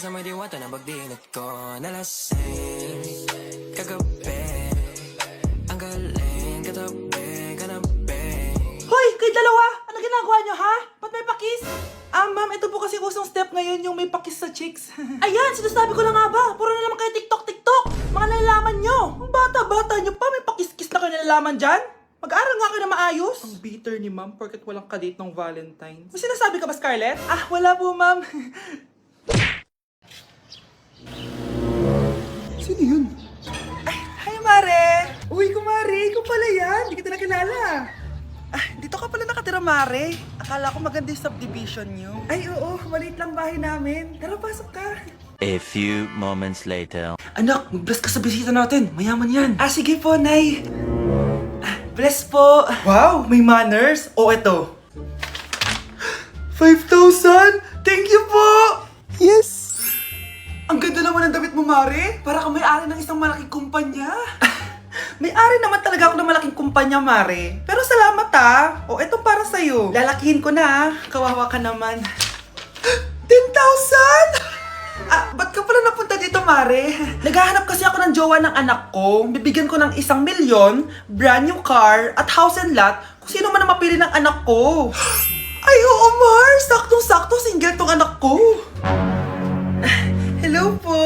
sa may diwata na pagdilat ko nalasing kagabi. Ang galing katabi, kanabi. Hoy! Kayo dalawa! Ano ginagawa nyo, ha? Ba't may pakis? Ma'am, ito po kasi usong step ngayon yung may pakis sa chicks. Ayan! Sinasabi ko na nga ba? Puro na naman kayo TikTok! Mga nalalaman nyo! Ang bata-bata nyo pa, may pakis-kis na kayo nalalaman dyan? Mag-aaral nga kayo na maayos. Ang bitter ni ma'am porket walang kadate ng Valentine's. May sinasabi ka ba, Scarlett? Wala po, ma'am. Sino yun? Hi, Mare! Uy, kumare! Ikaw pala yan! Hindi kita nakilala. Dito ka pala nakatira, Mare. Akala ko maganda yung subdivision nyo. Ay, oo. Maliit lang bahay namin. Tara, pasok ka. A few moments later. Anak, mag-bless ka sa bisita natin. Mayaman yan. Sige po, Nay. Bless po. Wow, may manners. Eto. 5,000! Thank you po! Yes! Ang ganda naman ng damit mo, Mare. Para kang may-ari ng isang malaking kumpanya. May-ari naman talaga ako ng malaking kumpanya, Mare. Pero salamat, eto para sa'yo. Lalakihin ko na, kawawa ka naman. 10,000! Ba't ka pala napunta dito, Mare? Naghahanap kasi ako ng jowa ng anak ko. Bibigyan ko ng 1 milyon, brand new car, at house and lot kung sino man ang mapili ng anak ko. Ay, oo, Mar! Saktong-sakto, single tong anak ko. Hello po.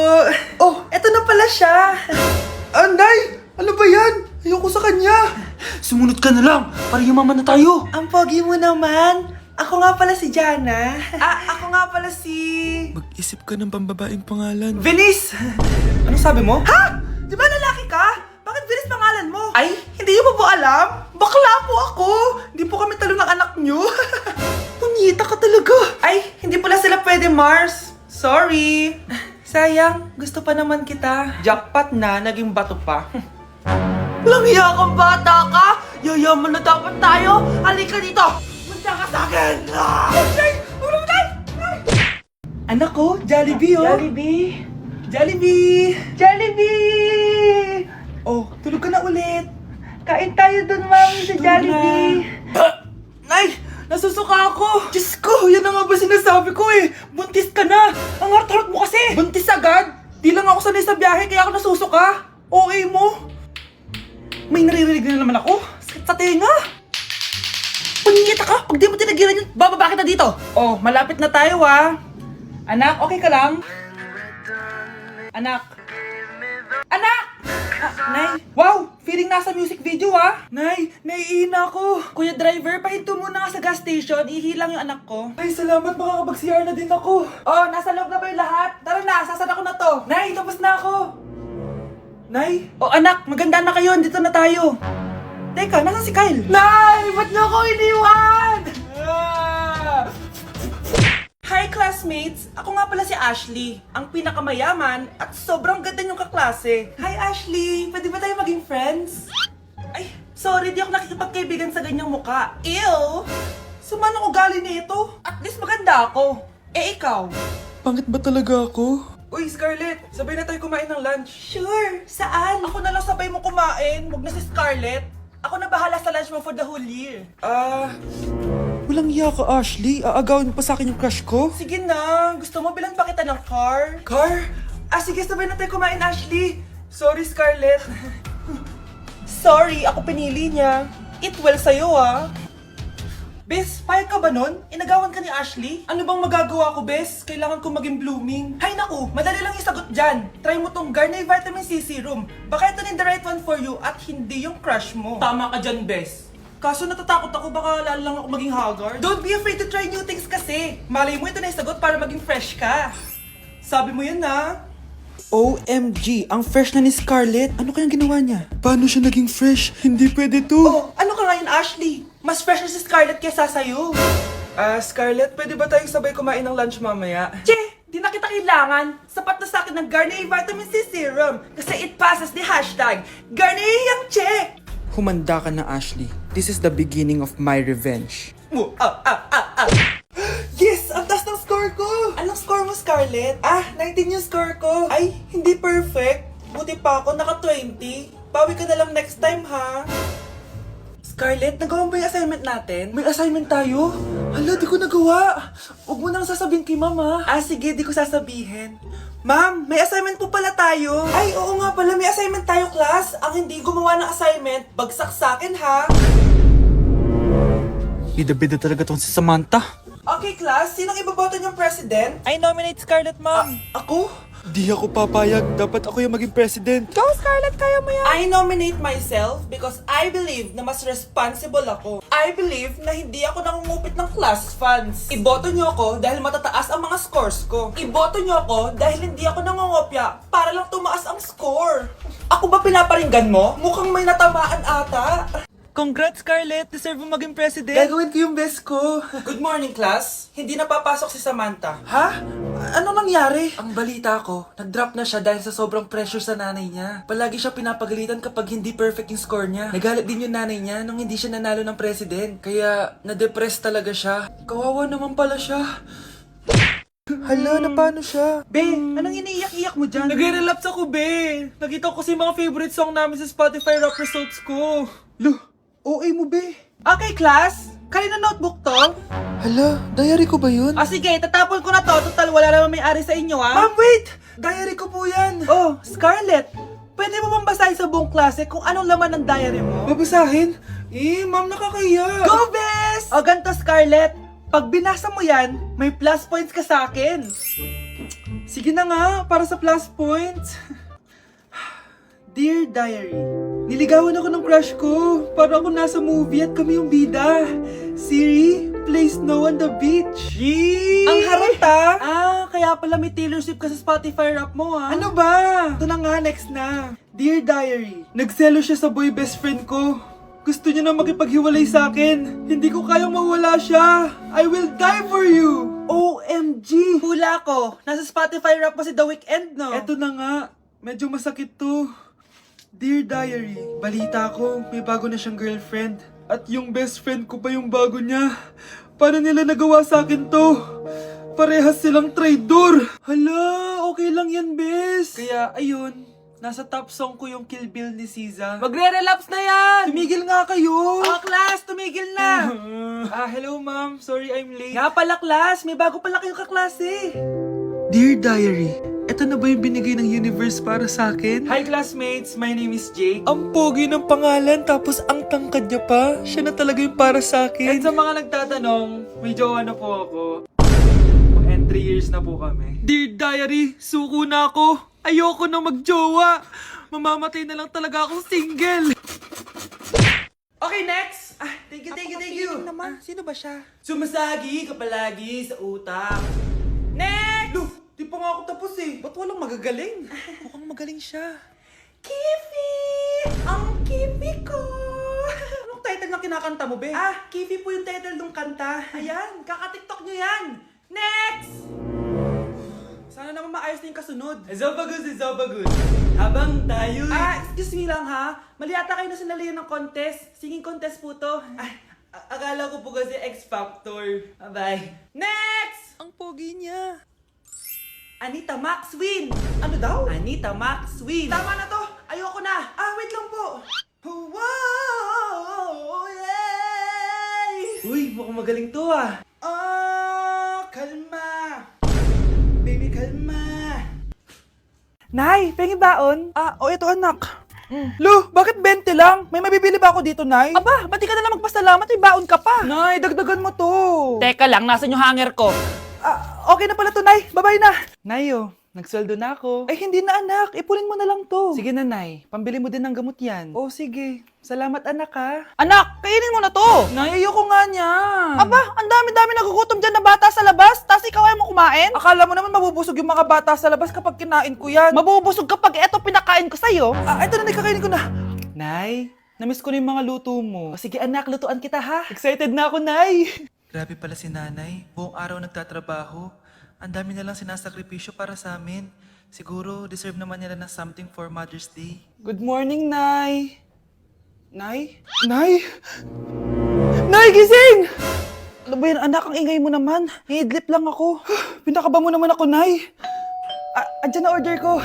Eto na pala siya. Anday! Ano ba yan? Ayoko sa kanya. Sumunod ka na lang, para yumaman na tayo. Ang pogi mo naman. Ako nga pala si Jana. Ako nga pala si... Mag-isip ka ng pambabaeng pangalan. Venice! Anong sabi mo? Ha? Di ba lalaki ka? Bakit Venice pangalan mo? Ay, hindi mo po alam? Bakla po ako! Hindi po kami talo ng anak nyo. Punyita ka talaga. Ay, hindi pala sila pwede, Mars. Sorry. Sayang, gusto pa naman kita. Jackpot na, naging bato pa. Walang hiya kang bata ka! Yayaman na dapat tayo! Halika dito! Munta ka sa akin! Anak ko, Jollibee, oh! Jollibee! Jollibee! Jollibee! Tulog ka na ulit. Kain tayo dun, mami, sa Jollibee. Nay! Nasusuka ako! Diyos ko, yan na nga ba sinasabi ko eh! Buntis ka na! Ang hart-hart mo kasi! Buntis agad? Di lang ako sanay sa biyahe kaya ako nasusuka. Okay mo? May naririnig na naman ako. Sakit sa tenga. Punyita ka! Pag di mo tinagilan yun, bababa kita dito. Malapit na tayo, Anak, okay ka lang? Anak. Anak! Nay. Wow! Feeling nasa music video, Nay, naiihina ako. Kuya driver, pahinto muna nga sa gas station. Ihilang yung anak ko. Ay, salamat. Makakapag-CR na din ako. Nasa loob na ba yung lahat? Tara na, sasara ko na to. Nay, tapos na ako. Nay? Anak, maganda na kayo. Dito na tayo. Teka, nasa si Kyle? Nay! Ba't niyo ako iniwan? Hi, classmates! Ako nga pala si Ashley, ang pinakamayaman at sobrang ganda niyong kaklase. Hi, Ashley! Pwede ba tayo maging friends? Ay, sorry, di ako nakikipagkaibigan sa ganyang muka. Ew! Sumanong ugali nito? At least maganda ako. Ikaw? Pangit ba talaga ako? Uy, Scarlett! Sabay na tayo kumain ng lunch. Sure! Saan? Ako na lang sabay mo kumain. Huwag na si Scarlett. Ako na bahala sa lunch mo for the whole year. Walang iya ka, Ashley. Aagawin pa sa akin yung crush ko. Sige na. Gusto mo bilan pa kita ng car? Car? Sige, sabay na tayo kumain, Ashley. Sorry, Scarlett. Sorry, ako pinili niya. Eat well sa'yo, Bes, payag ka ba nun? Inagawan ka ni Ashley? Ano bang magagawa ko, Bes? Kailangan ko maging blooming. Hay naku, madali lang yung sagot dyan. Try mo tong Garnier Vitamin C Serum. Baka ito na the right one for you at hindi yung crush mo. Tama ka dyan, Bes. Kaso natatakot ako, baka lalo lang ako maging haggard. Don't be afraid to try new things kasi. Malay mo ito na yung sagot para maging fresh ka. Sabi mo yun, OMG, ang fresh na ni Scarlett. Ano kayang ginawa niya? Paano siya naging fresh? Hindi pwede to. Ano ka ngayon, Ashley? Mas fresh na si Scarlett kesa sa'yo. Scarlett, pwede ba tayong sabay kumain ng lunch mamaya? Che! Di na kita kailangan. Sapat na sa akin ng Garnier Vitamin C Serum. Kasi it passes the hashtag Garnier yang che! Humanda ka na, Ashley. This is the beginning of my revenge. Yes! Ang taas ng score ko! Anong score mo, Scarlett? 19 yung score ko. Ay, hindi perfect. Buti pa ako, naka 20. Bawi ka na lang next time, ha? Scarlett, nagawa mo ba yung assignment natin? May assignment tayo? Hala, di ko nagawa. Huwag mo nang sasabihin kay mama. Ah, sige, di ko sasabihin. Ma'am, may assignment po pala tayo. Ay, oo nga pala, may assignment tayo, class. Ang hindi gumawa ng assignment, bagsak sa akin, ha? Bida-bida talaga tong si Samantha. Okay, class, sinong iboboto niyong president? I nominate Scarlett, ma'am. Ako? Di ako papayag. Dapat ako yung maging president. Go, Scarlett, kaya mo yan. I nominate myself because I believe na mas responsible ako. I believe na hindi ako nangungupit ng class funds. Iboto niyo ako dahil matataas ang mga scores ko. Iboto niyo ako dahil hindi ako nangungopya para lang tumaas ang score. Ako ba pinaparinggan mo? Mukhang may natamaan ata. Congrats, Scarlett. Deserve mo maging president. Gagawin ko yung best ko. Good morning, class. Hindi na papasok si Samantha. Ha? Ano nangyari? Ang balita ko, nag-drop na siya dahil sa sobrang pressure sa nanay niya. Palagi siya pinapagalitan kapag hindi perfect yung score niya. Nagalit din yung nanay niya nung hindi siya nanalo ng president. Kaya, na-depress talaga siya. Kawawa naman pala siya. Hala, na paano siya? Be, anong iniiyak-iyak mo dyan? Nagre-relapse ako, be. Nakita ko kasi mga favorite song namin sa Spotify rap results ko. Lo, OA mo, be. Okay, class. Kanina notebook to? Hala, diary ko ba yun? Ah, sige, tatapon ko na to. Total, wala naman may-ari sa inyo, ha? Ma'am, wait! Diary ko po yan. Oh, Scarlett, pwede mo bang basahin sa buong klase kung anong laman ng diary mo? Babasahin? Ma'am, nakakahiya. Go, Bes! O, ganito, Scarlett. Pag binasa mo yan, may plus points ka sa akin. Sige na nga, para sa plus points. Dear Diary, niligawan ako ng crush ko. Para ako nasa movie at kami yung bida. Siri, play Snow on the Beach. Yee! Ang harap ta! Ah, kaya pala may Taylor Swift ka sa Spotify rap mo, ha? Ano ba? Ito na nga, next na. Dear Diary, Nagselo siya sa boy best friend ko. Gusto niya na makipaghiwalay sa akin. Hindi ko kayang mawala siya. I will die for you. OMG! Hula ko, nasa Spotify rap mo si The Weeknd, no? Eto na nga, medyo masakit to. Dear Diary, balita ko, may bago na siyang girlfriend. At yung best friend ko pa yung bago niya. Paano nila nagawa sa akin to? Parehas silang traitor. Hala, okay lang yan, bes. Kaya, ayun, nasa top song ko yung Kill Bill ni SZA. Magre-relapse na yan! Tumigil nga kayo! Oh, class, tumigil na! Hello ma'am, sorry I'm late. Nga pala, class, may bago pala kayong kaklase. Dear Diary, eto na ba yung binigay ng universe para sa akin? Hi, classmates, my name is Jake. Ang pogi ng pangalan, tapos ang tangkad niya pa. Siya na talaga yung para sa akin. At sa mga nagtatanong, may jowa na po ako. And 3 years na po kami. Dear Diary, suko na ako. Ayoko na magjowa. Mamamatay na lang talaga akong single. Okay, next! Ah, thank you. naman, sino ba siya? Sumasagi ka palagi sa utak. Next! Lo, di pa nga ako tapos eh. Ba't walang magagaling? Mukhang magaling siya. Kifi! Ang Kifi ko! Anong title ng kinakanta mo, be? Ah, Kifi po yung title ng kanta. Ayan, kaka-tiktok nyo yan! Next! Sana naman maayos na yung kasunod. Zobagus. Habang tayo... Ah, excuse me lang ha. Mali ata kayo na sinalihan ng contest. Singing contest po to. Ay, akala ko po kasi X Factor. Bye-bye. Next! Ang pogi niya. Anita Max win! Ano daw? Anita Max win! Tama na to! Ayoko na! Ah, wait lang po! Wow! Yay! Uy, mukhang magaling to ah! Oh, kalma! Baby, kalma! Nay, pengi baon? Ah, ito anak. Lo, bakit 20 lang? May mabibili ba ako dito, Nay? Aba, ba't di ka na lang magpasalamat? May baon ka pa! Nay, dagdagan mo to. Teka lang, nasan yung hanger ko? Ah, okay na pala to, Nay. Bye-bye na. Nayo, nagsweldo na ako. Ay, hindi na anak. Ipunin mo na lang to. Sige na, Nay. Pambili mo din ng gamot yan. Oh, sige. Salamat, anak, ha. Anak, kainin mo na to! Nay, ayoko nga niyan. Aba, ang dami-dami nagugutom dyan na bata sa labas, tas ikaw ay mo kumain? Akala mo naman mabubusog yung mga bata sa labas kapag kinain ko yan. Mabubusog kapag eto pinakain ko sa'yo. Ito na, kakainin ko na. Nay, namiss ko na yung mga luto mo. O sige anak, lutuan kita ha. Excited na ako, Nay. Grabe pala si nanay. Buong araw nagtatrabaho. Ang dami na lang sinasakripisyo para sa amin. Siguro, deserve naman nila ng something for Mother's Day. Good morning, Nay. Nay? Nay? Nay, gising! Ano ba yan anak, ang ingay mo naman. Hidlip lang ako. Pinakaba mo naman ako, Nay. Andyan na order ko.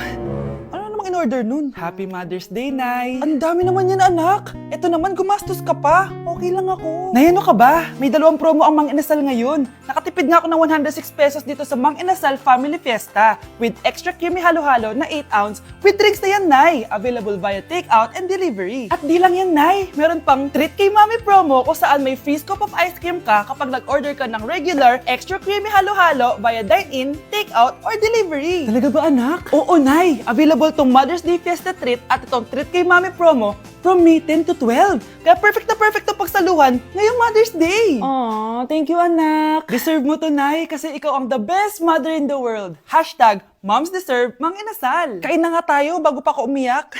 Ano namang in-order nun? Happy Mother's Day, Nay. Ang dami naman yan, anak. Ito naman, gumastos ka pa. Okay lang ako. Nay, ano ka ba? May 2 promo ang Mang Inasal ngayon. Nakatipid nga ako ng 106 pesos dito sa Mang Inasal Family Fiesta with extra creamy halo-halo na 8 ounce with drinks na yan, Nay. Available via takeout and delivery. At di lang yan, Nay. Meron pang Treat Kay Mami promo kung saan may free scoop of ice cream ka kapag nag-order ka ng regular extra creamy halo-halo via dine-in, takeout, or delivery. Talaga ba, anak? Oo, Nay. Available tong Mother's Day Fiesta Treat at itong Treat Kay Mami promo from May 10 to 12. Kaya perfect na perfect to pagsaluhan ngayong Mother's Day. Aww, thank you, anak. Deserve mo to, Nay, kasi ikaw ang the best mother in the world. Hashtag Moms Deserve Mang Inasal. Kain na nga tayo bago pa ako umiyak.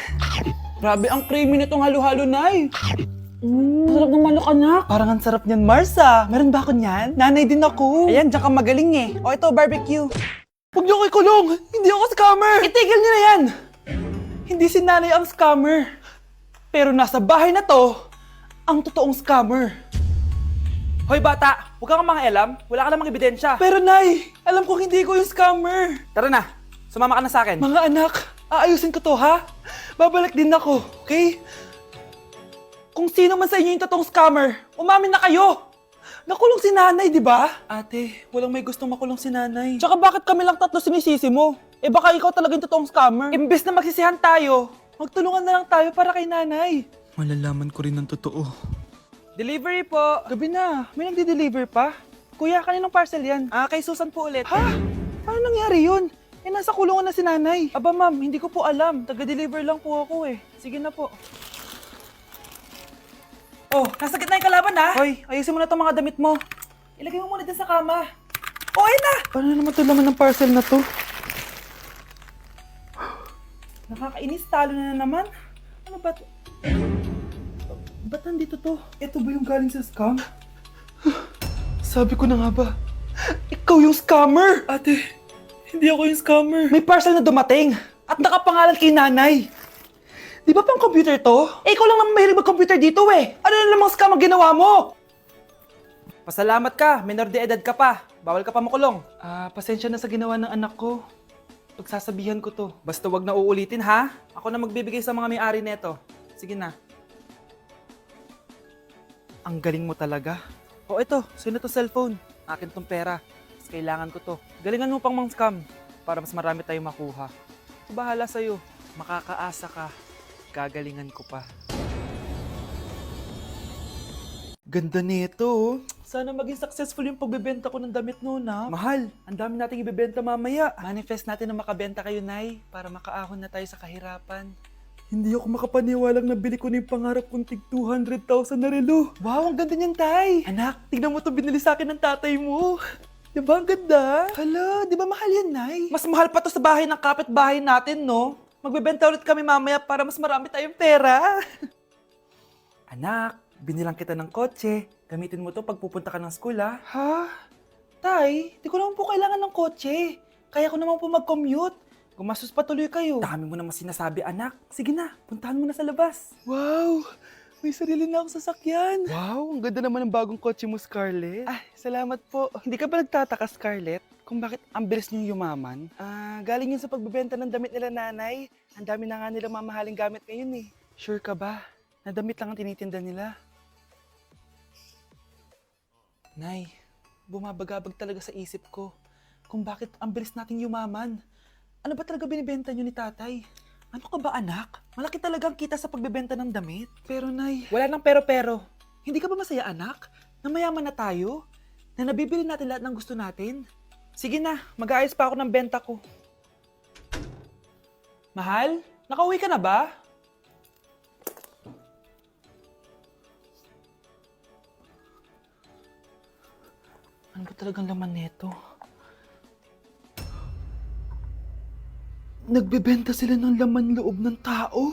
Grabe ang creamy nitong halo-halo, Nay. Masarap ng manok, anak. Parang ang sarap niyan, Marsa. Meron ba ako niyan? Nanay din ako. Ayan, diyan ka magaling eh. O ito, barbecue. Huwag niyo ko ikulong! Hindi ako scammer! Itigil niyo na yan! Hindi si nanay ang scammer. Pero nasa bahay na to, ang totoong scammer. Hoy bata, huwag kang mangialam. Wala ka namang ebidensya. Pero nay, alam kong hindi ko yung scammer. Tara na, sumama ka na sa akin. Mga anak, aayusin ko to ha? Babalik din ako, okay? Kung sino man sa inyo yung totoong scammer, umamin na kayo! Nakulong si nanay, di ba? Ate, walang may gustong makulong si nanay. Tsaka bakit kami lang 3 sinisisi mo? Eh baka ikaw talaga yung totoong scammer. Imbes na magsisihan tayo, magtulungan na lang tayo para kay nanay. Malalaman ko rin ng totoo. Delivery po. Gabi na, may nagde-deliver pa. Kuya, kaninong parcel yan? Kay Susan po ulit. Ha? Paano nangyari yun? Eh nasa kulungan na si nanay. Aba ma'am, hindi ko po alam. Taga-deliver lang po ako eh. Sige na po. Oh, nasa gitna yung kalaban ha? Hoy, ayusin mo na itong mga damit mo. Ilagay mo muna dyan sa kama. Oh, ayun na! Paano naman ito laman ng parcel na to? Nakakainis, talo na naman. Ano ba ito? Ba't nandito to? Ito ba yung galing sa scam? Sabi ko na nga ba? Ikaw yung scammer! Ate, hindi ako yung scammer. May parcel na dumating at nakapangalan kay nanay. Di ba pang computer to? Eh, ikaw lang naman mahilig mag-computer dito eh. Ano na namang scam ang ginawa mo? Pasalamat ka, minor de edad ka pa. Bawal ka pa makulong. Pasensya na sa ginawa ng anak ko. Pagsasabihan ko to. Basta wag na uulitin ha. Ako na magbibigay sa mga may-ari neto. Sige na. Ang galing mo talaga. O ito, sino to cellphone? Akin tong pera. Mas kailangan ko to. Galingan mo pang mang-scam para mas marami tayong makuha. Bahala sa'yo. Makakaasa ka. Gagalingan ko pa. Ganda nito, oh. Sana maging successful yung pagbebenta ko ng damit noon, ha? Mahal, ang dami nating ibebenta mamaya. Manifest natin na makabenta kayo, Nay, para makaahon na tayo sa kahirapan. Hindi ako makapaniwalang nabili ko na yung pangarap kong tig 200,000 na relo. Wow, ang ganda niyan, Tay. Anak, tignan mo to binili sa akin ng tatay mo. Diba ang ganda? Hala, di ba mahal yan, Nay? Mas mahal pa to sa bahay ng kapitbahay natin, no? Magbebenta ulit kami mamaya para mas marami tayong pera. Anak, binilang kita ng kotse. Gamitin mo to pag pupunta ka ng school, ha? Ha? Tay, di ko naman po kailangan ng kotse. Kaya ko naman po mag-commute. Gumastos pa tuloy kayo. Dami mo naman sinasabi, anak. Sige na, puntahan mo na sa labas. Wow! May sarili na akong sasakyan. Wow, ang ganda naman ng bagong kotse mo, Scarlett. Ay, salamat po. Hindi ka ba nagtataka, Scarlett, kung bakit ang bilis niyong yumaman? Galing yun sa pagbebenta ng damit nila nanay. Ang dami na nga nila mamahaling gamit ngayon eh. Sure ka ba? Na damit lang ang tinitinda nila? Nay, bumabagabag talaga sa isip ko kung bakit ang bilis nating yumaman. Ano ba talaga binibenta niyo ni tatay? Ano ka ba anak? Malaki talagang kita sa pagbebenta ng damit. Pero nay, wala nang pero-pero. Hindi ka ba masaya anak? Na mayaman na tayo? Na nabibili natin lahat ng gusto natin? Sige na, mag-aayos pa ako ng benta ko. Mahal, nakauwi ka na ba? Ano ba talagang laman nito? Nagbebenta sila ng laman loob ng tao.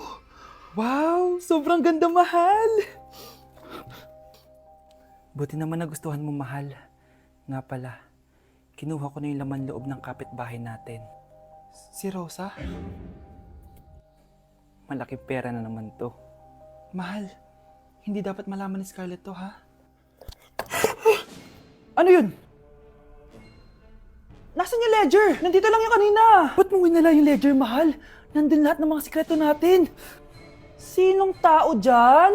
Wow, sobrang ganda, mahal! Buti naman nagustuhan mo, mahal. Nga pala, kinuha ko na yung laman loob ng kapitbahay natin. Si Rosa? Malaking pera na naman to. Mahal, hindi dapat malaman ni Scarlett to, ha? Ano yun? Nasaan yung ledger? Nandito lang yung kanina. Ba't mo winala yung ledger, mahal? Nandun lahat ng mga sikreto natin. Sinong tao dyan?